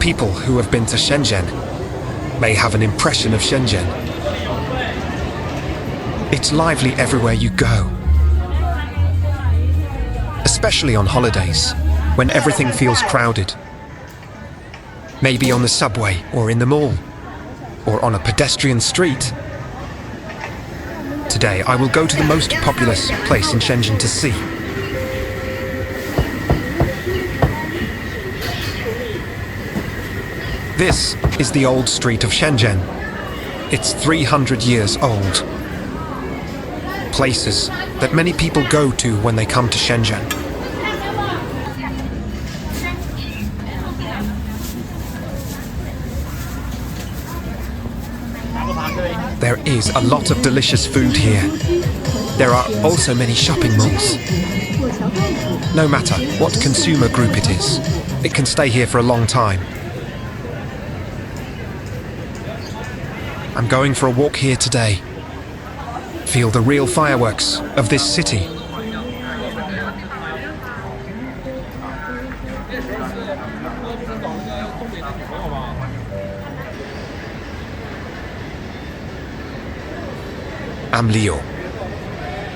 people who have been to Shenzhen may have an impression of Shenzhen. It's lively everywhere you go, especially on holidays, when everything feels crowded. Maybe on the subway, or in the mall, or on a pedestrian street. Today, I will go to the most populous place in Shenzhen to see. This is the Old Street of Shenzhen. It's 300 years old. Places that many people go to when they come to Shenzhen. There is a lot of delicious food here. There are also many shopping malls. No matter what consumer group it is, it can stay here for a long time. I'm going for a walk here today. Feel the real fireworks of this city. I'm Leo,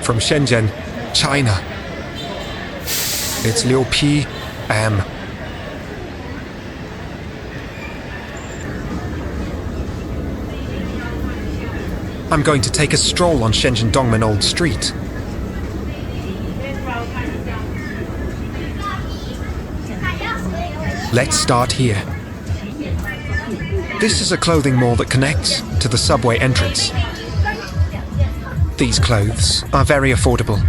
from Shenzhen, China. It's Liu P.M. I'm going to take a stroll on Shenzhen Dongmen Old Street. Let's start here. This is a clothing mall that connects to the subway entrance. These clothes are very affordable.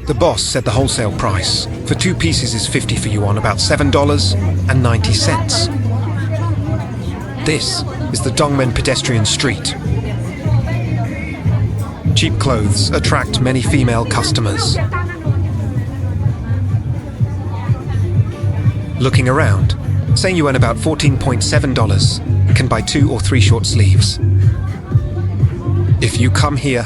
The boss said the wholesale price for 2 pieces is 50 for yuan, about $7.90. This is the Dongmen pedestrian street. Cheap clothes attract many female customers. Looking around, saying you earn about $14.7, can buy 2 or 3 short sleeves. If you come here,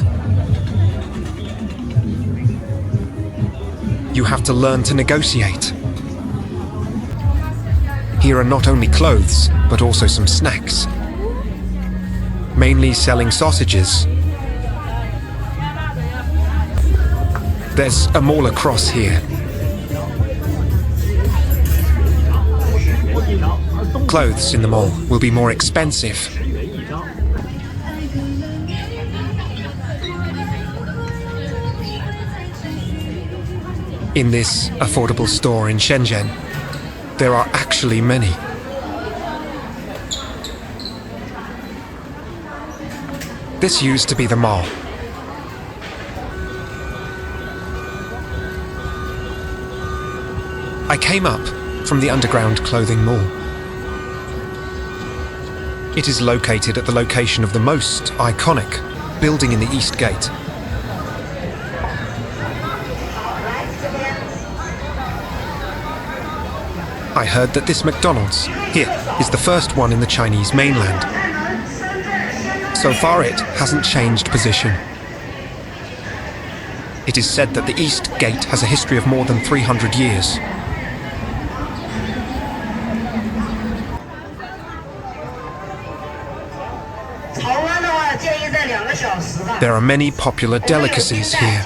you have to learn to negotiate. Here are not only clothes, but also some snacks. Mainly selling sausages. There's a mall across here. Clothes in the mall will be more expensive. In this affordable store in Shenzhen, there are actually many. This used to be the mall. I came up from the underground clothing mall. It is located at the location of the most iconic building in the East Gate. I heard that this McDonald's here is the first one in the Chinese mainland. So far it hasn't changed position. It is said that the East Gate has a history of more than 300 years. There are many popular delicacies here.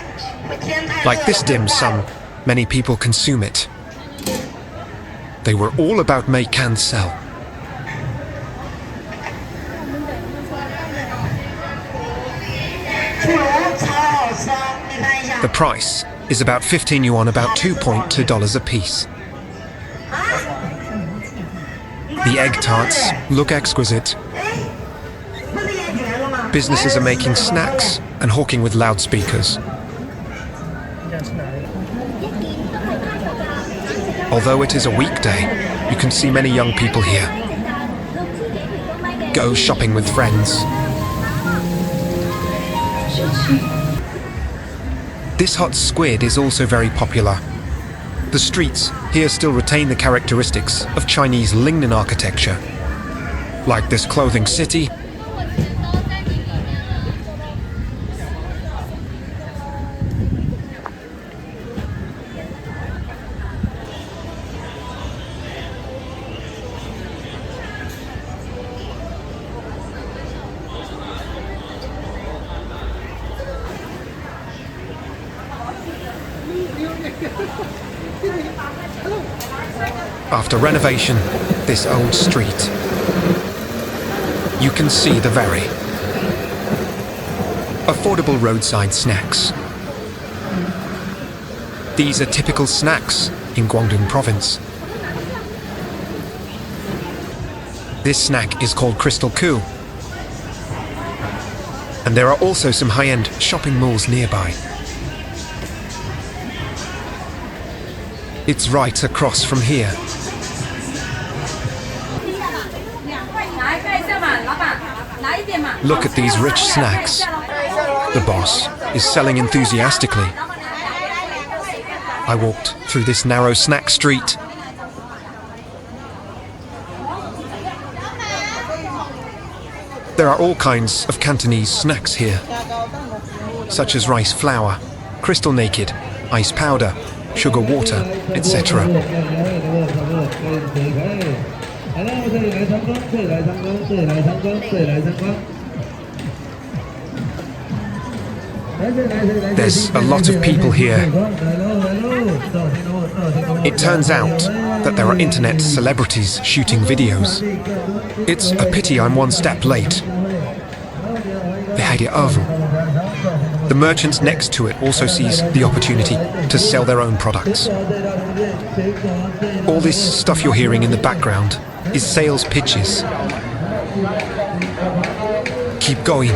Like this dim sum, many people consume it. They were all about make and sell. The price is about 15 yuan, about $2.2 a piece. The egg tarts look exquisite. Businesses are making snacks and hawking with loudspeakers. Although it is a weekday, you can see many young people here. Go shopping with friends. This hot squid is also very popular. The streets here still retain the characteristics of Chinese Lingnan architecture, like this clothing city. After renovation, this old street, you can see the very affordable roadside snacks. These are typical snacks in Guangdong province. This snack is called Crystal Coup. And there are also some high-end shopping malls nearby. It's right across from here. Look at these rich snacks. The boss is selling enthusiastically. I walked through this narrow snack street. There are all kinds of Cantonese snacks here, such as rice flour, crystal naked, ice powder, sugar water, etc. There's a lot of people here. It turns out that there are internet celebrities shooting videos. It's a pity I'm one step late. The merchant next to it also sees the opportunity to sell their own products. All this stuff you're hearing in the background is sales pitches. Keep going.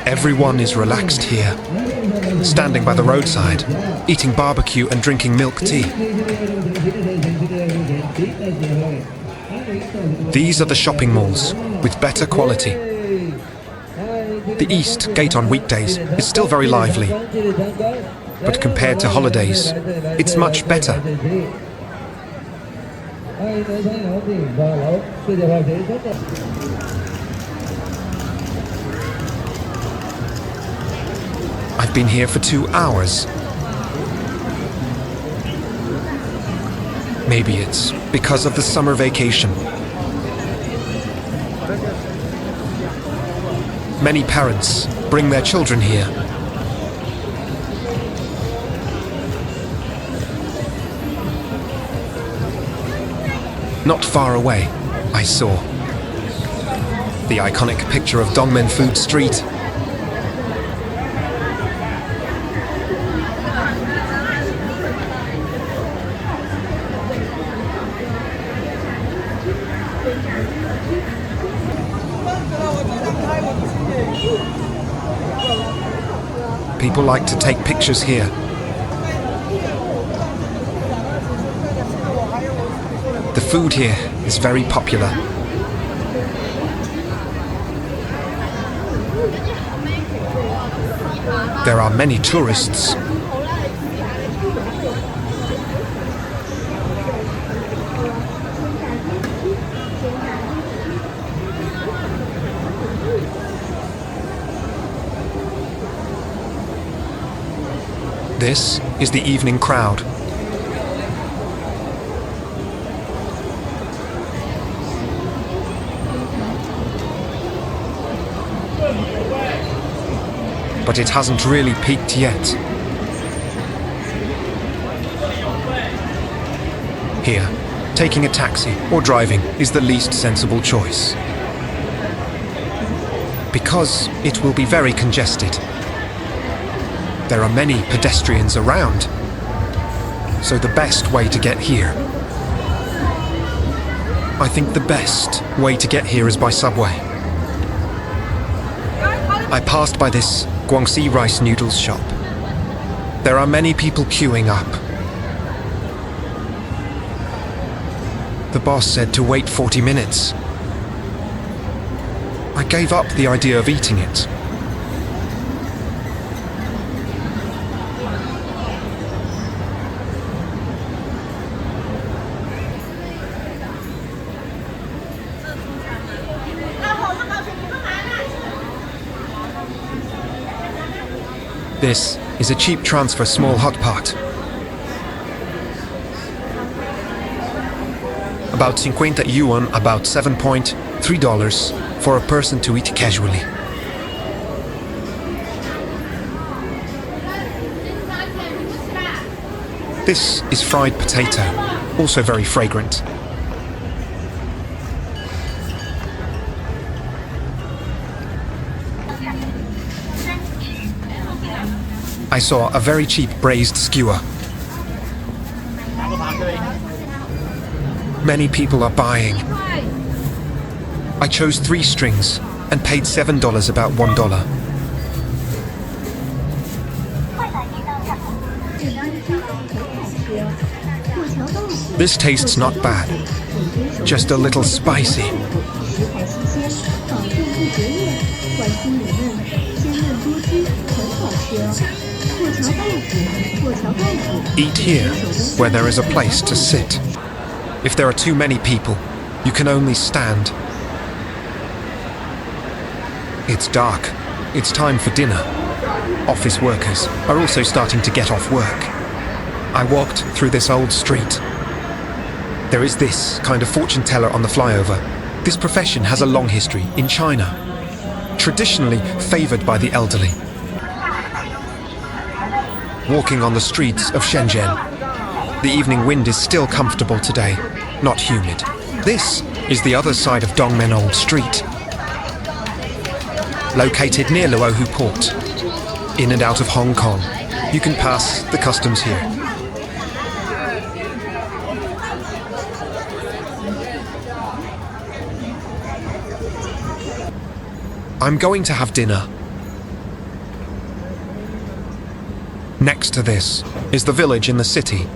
Everyone is relaxed here, standing by the roadside, eating barbecue and drinking milk tea. These are the shopping malls with better quality. The East Gate on weekdays is still very lively, but compared to holidays, it's much better. I've been here for 2 hours. Maybe it's because of the summer vacation. Many parents bring their children here. Not far away, I saw the iconic picture of Dongmen Old Street. People like to take pictures here. The food here is very popular. There are many tourists. This is the evening crowd. But it hasn't really peaked yet. Here, taking a taxi or driving is the least sensible choice, because it will be very congested. There are many pedestrians around, so the best way to get here, I think the best way to get here is by subway. I passed by this Guangxi rice noodles shop. There are many people queuing up. The boss said to wait 40 minutes. I gave up the idea of eating it. This is a cheap transfer small hot pot. About 50 yuan, about 7.5 $3 for a person to eat casually. This is fried potato, also very fragrant. I saw a very cheap braised skewer. Many people are buying. I chose 3 strings and paid $7, about $1. This tastes not bad, just a little spicy. Eat here, where there is a place to sit. If there are too many people, you can only stand. It's dark. It's time for dinner. Office workers are also starting to get off work. I walked through this old street. There is this kind of fortune teller on the flyover. This profession has a long history in China, traditionally favored by the elderly. Walking on the streets of Shenzhen. The evening wind is still comfortable today, not humid. This is the other side of Dongmen Old Street, located near Luohu Port. In and out of Hong Kong, you can pass the customs here. I'm going to have dinner. Next to this is the village in the city.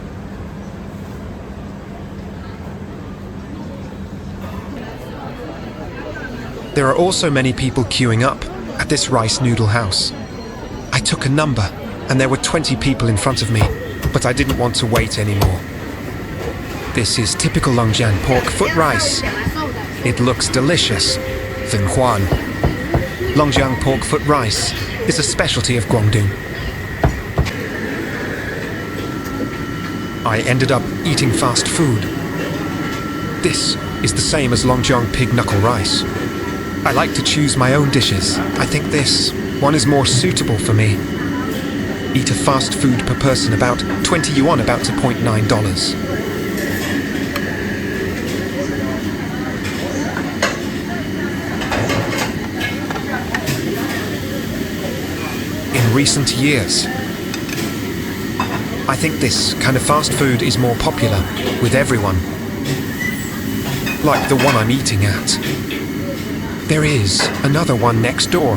There are also many people queuing up at this rice noodle house. I took a number and there were 20 people in front of me, but I didn't want to wait anymore. This is typical Longjiang pork foot rice. It looks delicious. Then Huan. Longjiang pork foot rice is a specialty of Guangdong. I ended up eating fast food. This is the same as Longjiang pig knuckle rice. I like to choose my own dishes. I think this one is more suitable for me. Eat a fast food per person, about 20 yuan, about to $0.9. In recent years, I think this kind of fast food is more popular with everyone, like the one I'm eating at. There is another one next door.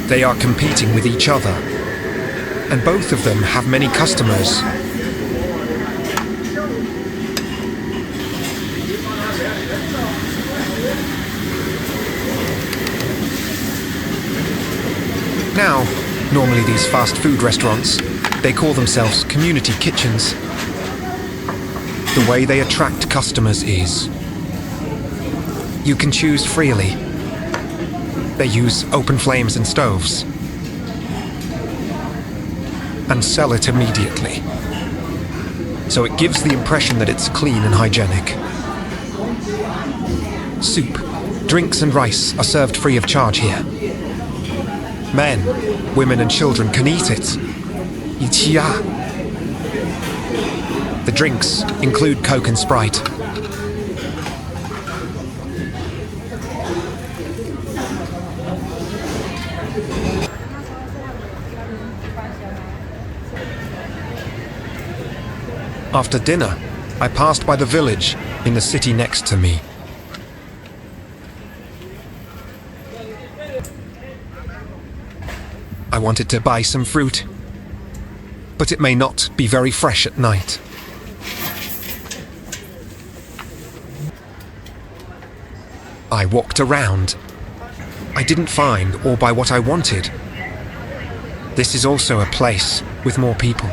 They are competing with each other, and both of them have many customers. Now, normally these fast food restaurants, they call themselves community kitchens. The way they attract customers is you can choose freely. They use open flames and stoves and sell it immediately. So it gives the impression that it's clean and hygienic. Soup, drinks and rice are served free of charge here. Men, women and children can eat it. The drinks include Coke and Sprite. After dinner, I passed by the village in the city next to me. I wanted to buy some fruit, but it may not be very fresh at night. I walked around. I didn't find or buy what I wanted. This is also a place with more people.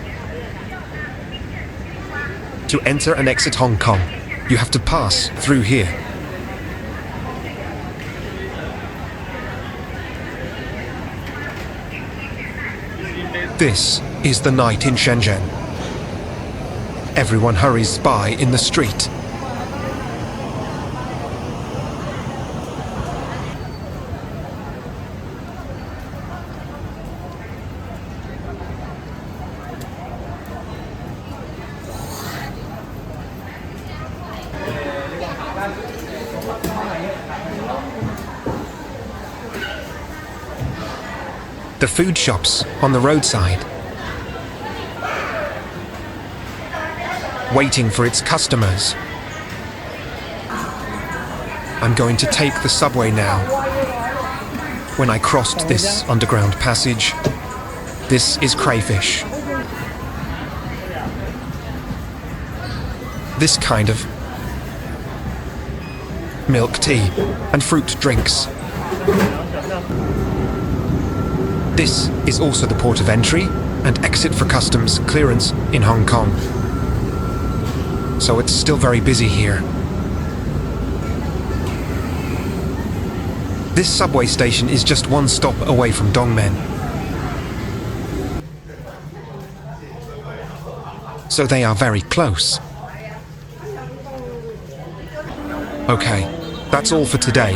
To enter and exit Hong Kong, you have to pass through here. This is the night in Shenzhen. Everyone hurries by in the street. the food shops on the roadside, waiting for its customers. I'm going to take the subway now. When I crossed this underground passage, this is crayfish. This kind of milk tea and fruit drinks. This is also the port of entry and exit for customs clearance in Hong Kong. So it's still very busy here. This subway station is just one stop away from Dongmen. So they are very close. Okay, that's all for today.